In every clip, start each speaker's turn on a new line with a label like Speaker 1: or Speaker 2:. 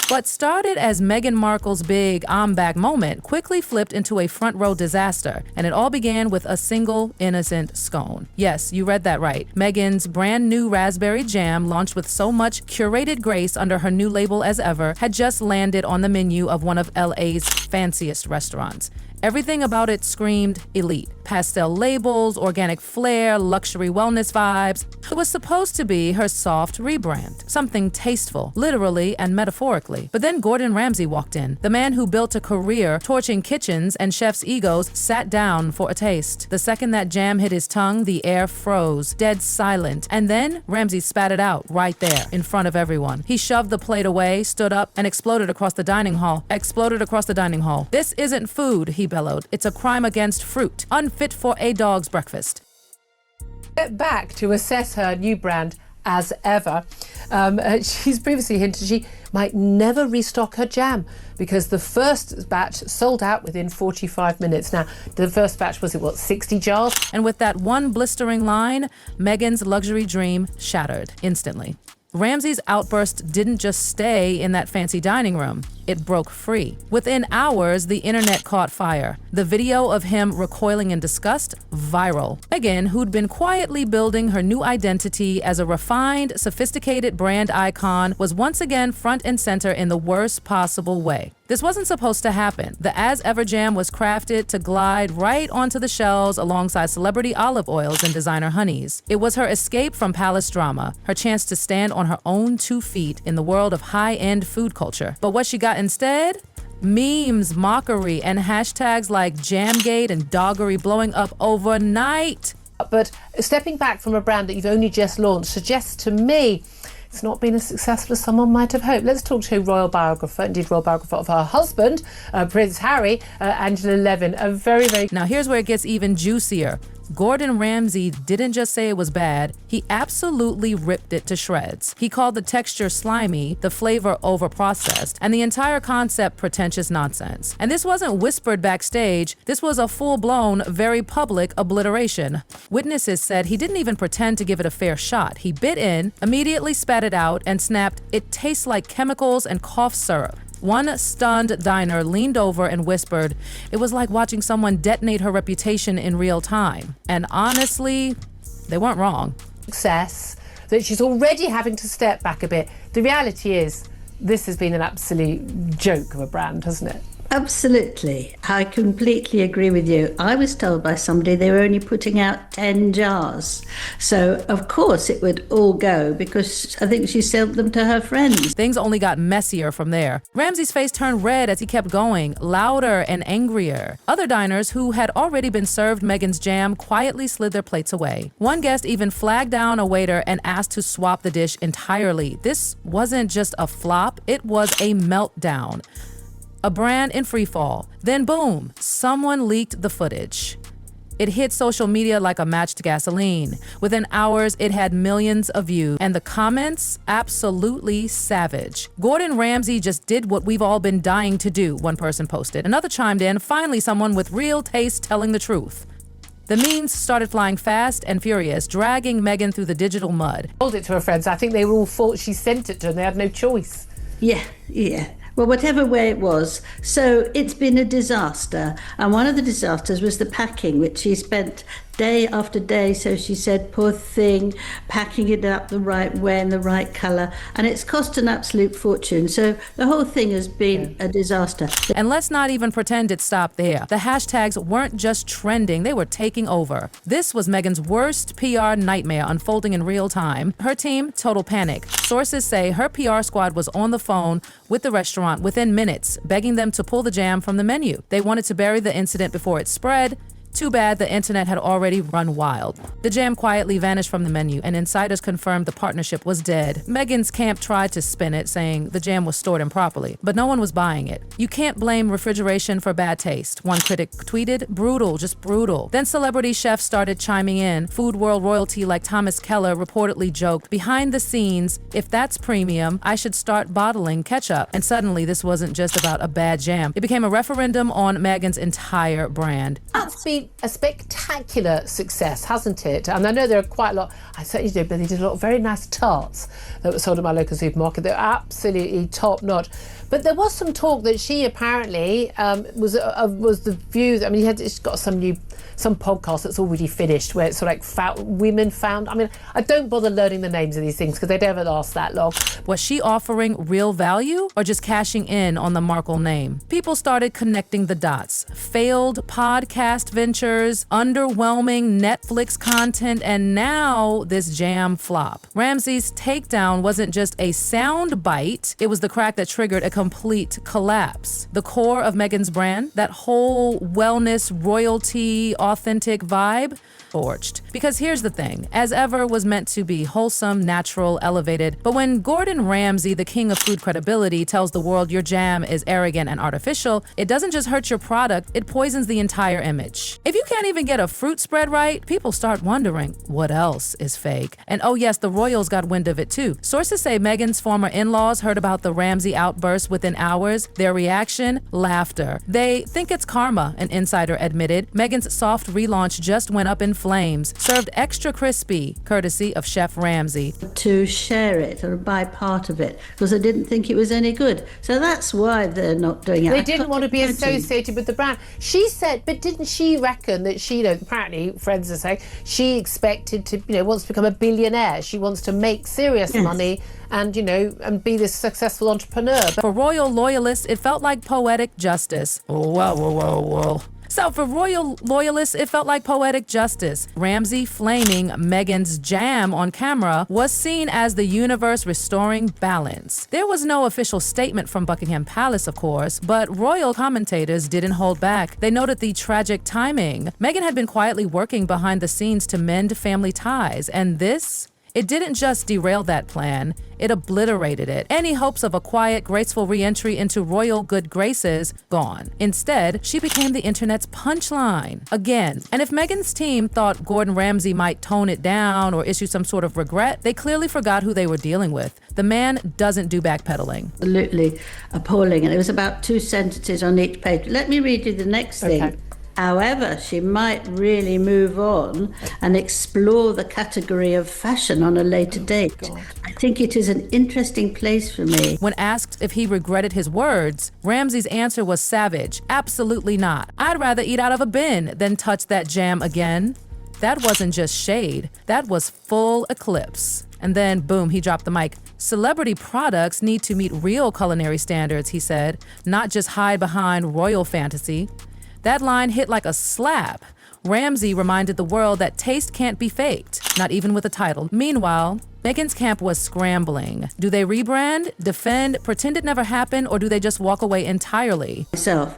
Speaker 1: What started as Meghan Markle's big "I'm back" moment quickly flipped into a front row disaster, and it all began with a single innocent scone. Yes, you read that right. Meghan's brand new raspberry jam, launched with so much curated grace under her new label as ever, had just landed on the menu of one of LA's fanciest restaurants. Everything about it screamed elite. Pastel labels, organic flair, luxury wellness vibes. It was supposed to be her soft rebrand, something tasteful, literally and metaphorically. But then Gordon Ramsay walked in. The man who built a career torching kitchens and chefs' egos sat down for a taste. The second that jam hit his tongue, the air froze, dead silent. And then Ramsay spat it out right there in front of everyone. He shoved the plate away, stood up, and exploded across the dining hall. This isn't food, he bellowed. It's a crime against fruit. Unfit for a dog's breakfast.
Speaker 2: Get back to assess her new brand as ever. She's previously hinted she might never restock her jam because the first batch sold out within 45 minutes. Now, the first batch was, 60 jars?
Speaker 1: And with that one blistering line, Meghan's luxury dream shattered instantly. Ramsay's outburst didn't just stay in that fancy dining room. It broke free. Within hours, the internet caught fire. The video of him recoiling in disgust, viral. Meghan, who'd been quietly building her new identity as a refined, sophisticated brand icon, was once again front and center in the worst possible way. This wasn't supposed to happen. The As Ever jam was crafted to glide right onto the shelves alongside celebrity olive oils and designer honeys. It was her escape from palace drama, her chance to stand on her own 2 feet in the world of high-end food culture. But what she got instead? Memes, mockery, and hashtags like Jamgate and Doggery blowing up overnight.
Speaker 2: But stepping back from a brand that you've only just launched suggests to me it's not been as successful as someone might have hoped. Let's talk to royal biographer of her husband, Prince Harry, Angela Levin.
Speaker 1: Now here's where it gets even juicier. Gordon Ramsay didn't just say it was bad, he absolutely ripped it to shreds. He called the texture slimy, the flavor overprocessed, and the entire concept pretentious nonsense. And this wasn't whispered backstage, this was a full-blown, very public obliteration. Witnesses said he didn't even pretend to give it a fair shot. He bit in, immediately spat it out, and snapped, "It tastes like chemicals and cough syrup." One stunned diner leaned over and whispered, it was like watching someone detonate her reputation in real time. And honestly, they weren't wrong.
Speaker 2: Success, that she's already having to step back a bit. The reality is, this has been an absolute joke of a brand, hasn't it?
Speaker 3: Absolutely. I completely agree with you. I was told by somebody they were only putting out 10 jars. So, of course, it would all go because I think she sold them to her friends.
Speaker 1: Things only got messier from there. Ramsay's face turned red as he kept going, louder and angrier. Other diners who had already been served Meghan's jam quietly slid their plates away. One guest even flagged down a waiter and asked to swap the dish entirely. This wasn't just a flop, it was a meltdown. A brand in freefall. Then boom, someone leaked the footage. It hit social media like a match to gasoline. Within hours, it had millions of views. And the comments? Absolutely savage. Gordon Ramsay just did what we've all been dying to do, one person posted. Another chimed in, finally someone with real taste telling the truth. The memes started flying fast and furious, dragging Meghan through the digital mud.
Speaker 2: Told it to her friends. I think they all thought she sent it to them. They had no choice.
Speaker 3: Yeah. Well, whatever way it was. So it's been a disaster. And one of the disasters was the packing, which she spent day after day, so she said, poor thing, packing it up the right way and the right colour. And it's cost an absolute fortune. So the whole thing has been a disaster.
Speaker 1: And let's not even pretend it stopped there. The hashtags weren't just trending, they were taking over. This was Meghan's worst PR nightmare unfolding in real time. Her team, total panic. Sources say her PR squad was on the phone with the restaurant within minutes, begging them to pull the jam from the menu. They wanted to bury the incident before it spread. Too bad the internet had already run wild. The jam quietly vanished from the menu, and insiders confirmed the partnership was dead. Meghan's camp tried to spin it, saying the jam was stored improperly, but no one was buying it. You can't blame refrigeration for bad taste. One critic tweeted, brutal, just brutal. Then celebrity chefs started chiming in. Food world royalty like Thomas Keller reportedly joked, behind the scenes, if that's premium, I should start bottling ketchup. And suddenly this wasn't just about a bad jam. It became a referendum on Meghan's entire brand.
Speaker 2: Let's be been a spectacular success, hasn't it? And I know there are quite a lot, I certainly do, but they did a lot of very nice tarts that were sold at my local supermarket. They're absolutely top notch. But there was some talk that she apparently was the view that, I mean, she's got some podcast that's already finished where it's sort of like women found. I mean, I don't bother learning the names of these things because they never last that long.
Speaker 1: Was she offering real value or just cashing in on the Markle name? People started connecting the dots. Failed podcast ventures, underwhelming Netflix content, and now this jam flop. Ramsay's Takedown wasn't just a sound bite, it was the crack that triggered a complete collapse. The core of Meghan's brand, that whole wellness, royalty, authentic vibe, torched. Because here's the thing, as ever was meant to be wholesome, natural, elevated, but when Gordon Ramsay, the king of food credibility, tells the world your jam is arrogant and artificial, it doesn't just hurt your product, it poisons the entire image. If you can't even get a fruit spread right, people start wondering what else is fake. And oh yes, the royals got wind of it too. Sources say Meghan's former in-laws heard about the Ramsay outburst within hours. Their reaction? Laughter. They think it's karma, an insider admitted. Meghan's soft relaunch just went up in flames, served extra crispy, courtesy of Chef Ramsay.
Speaker 3: To share it or buy part of it because I didn't think it was any good. So that's why they're not doing it.
Speaker 2: They didn't want to be associated with the brand. She said, but didn't she reckon that she, apparently, friends are saying, she expected to, wants to become a billionaire. She wants to make serious money and, and be this successful entrepreneur. But
Speaker 1: for royal loyalists, it felt like poetic justice. Whoa. So for royal loyalists, it felt like poetic justice. Ramsay flaming Meghan's jam on camera was seen as the universe restoring balance. There was no official statement from Buckingham Palace, of course, but royal commentators didn't hold back. They noted the tragic timing. Meghan had been quietly working behind the scenes to mend family ties, and this? It didn't just derail that plan, it obliterated it. Any hopes of a quiet, graceful re-entry into royal good graces, gone. Instead, she became the internet's punchline. Again. And if Meghan's team thought Gordon Ramsay might tone it down or issue some sort of regret, they clearly forgot who they were dealing with. The man doesn't do backpedaling.
Speaker 3: Absolutely appalling. And it was about 2 sentences on each page. Let me read you the next thing.
Speaker 2: Okay.
Speaker 3: However, she might really move on and explore the category of fashion on a later date. I think it is an interesting place for me.
Speaker 1: When asked if he regretted his words, Ramsay's answer was savage. Absolutely not. I'd rather eat out of a bin than touch that jam again. That wasn't just shade. That was full eclipse. And then, boom, he dropped the mic. Celebrity products need to meet real culinary standards, he said, not just hide behind royal fantasy. That line hit like a slap. Ramsay reminded the world that taste can't be faked, not even with a title. Meanwhile, Meghan's camp was scrambling. Do they rebrand, defend, pretend it never happened, or do they just walk away entirely?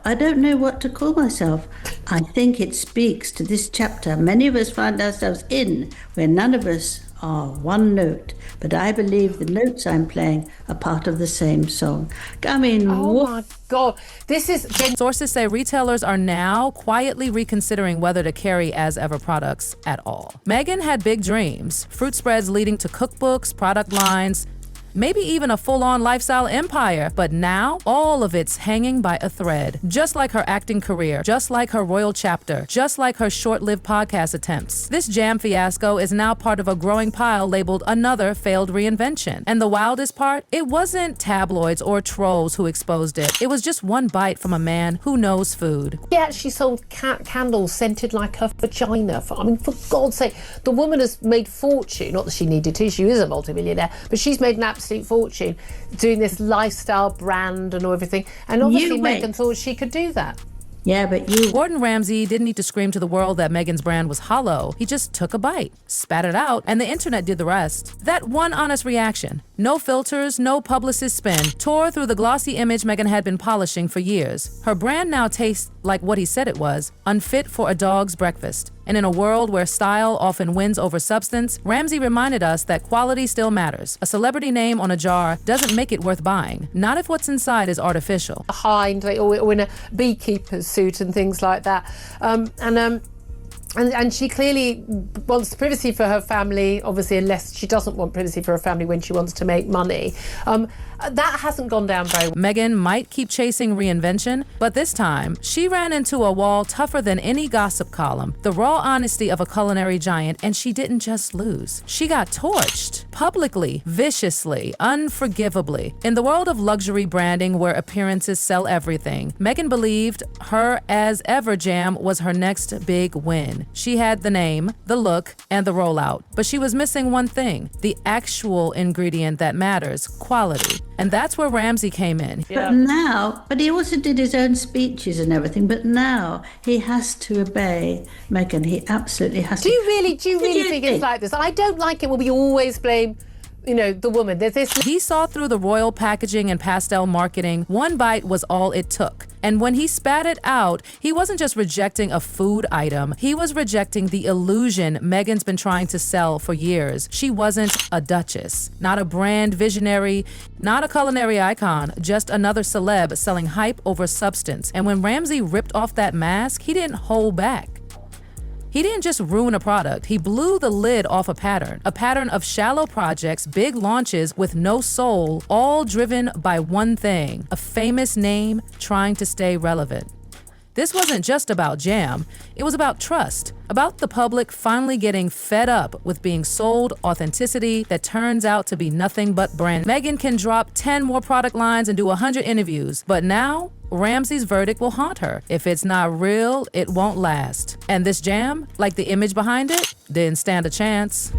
Speaker 3: I don't know what to call myself. I think it speaks to this chapter many of us find ourselves in, where none of us are one note, but I believe the notes I'm playing are part of the same song. I mean,
Speaker 2: oh my God, this is...
Speaker 1: Sources say retailers are now quietly reconsidering whether to carry as ever products at all. Meghan had big dreams, fruit spreads leading to cookbooks, product lines, maybe even a full-on lifestyle empire. But now, all of it's hanging by a thread. Just like her acting career, just like her royal chapter, just like her short-lived podcast attempts. This jam fiasco is now part of a growing pile labeled another failed reinvention. And the wildest part? It wasn't tabloids or trolls who exposed it. It was just one bite from a man who knows food.
Speaker 2: She actually sold candles scented like her vagina. I mean, for God's sake, the woman has made fortune. Not that she needed to, she is a multimillionaire, but she's made an absolute fortune doing this lifestyle brand and everything. And obviously Meghan thought she could do that.
Speaker 3: Yeah, but
Speaker 1: Gordon Ramsay didn't need to scream to the world that Meghan's brand was hollow. He just took a bite, spat it out, and the internet did the rest. That one honest reaction, no filters, no publicist spin, tore through the glossy image Meghan had been polishing for years. Her brand now tastes like what he said it was, unfit for a dog's breakfast. And in a world where style often wins over substance, Ramsay reminded us that quality still matters. A celebrity name on a jar doesn't make it worth buying, not if what's inside is artificial.
Speaker 2: Behind, or in a beekeeper's suit and things like that. And she clearly wants privacy for her family, obviously, unless she doesn't want privacy for her family when she wants to make money. That hasn't gone down very well.
Speaker 1: Meghan might keep chasing reinvention, but this time, she ran into a wall tougher than any gossip column, the raw honesty of a culinary giant, and she didn't just lose. She got torched. Publicly, viciously, unforgivably. In the world of luxury branding where appearances sell everything, Meghan believed her as ever jam was her next big win. She had the name, the look, and the rollout, but she was missing one thing, the actual ingredient that matters, quality. And that's where Ramsay came in.
Speaker 3: But he also did his own speeches and everything, but now he has to obey Meghan. He absolutely has to.
Speaker 2: Do you really think it's like this? I don't like it when we always blame, the woman. There's this.
Speaker 1: He saw through the royal packaging and pastel marketing. One bite was all it took. And when he spat it out, he wasn't just rejecting a food item. He was rejecting the illusion Meghan's been trying to sell for years. She wasn't a duchess, not a brand visionary, not a culinary icon, just another celeb selling hype over substance. And when Ramsay ripped off that mask, he didn't hold back. He didn't just ruin a product, he blew the lid off a pattern of shallow projects, big launches with no soul, all driven by one thing, a famous name trying to stay relevant. This wasn't just about jam, it was about trust, about the public finally getting fed up with being sold authenticity that turns out to be nothing but brand. Meghan can drop 10 more product lines and do 100 interviews, but now Ramsay's verdict will haunt her. If it's not real, it won't last. And this jam, like the image behind it, didn't stand a chance.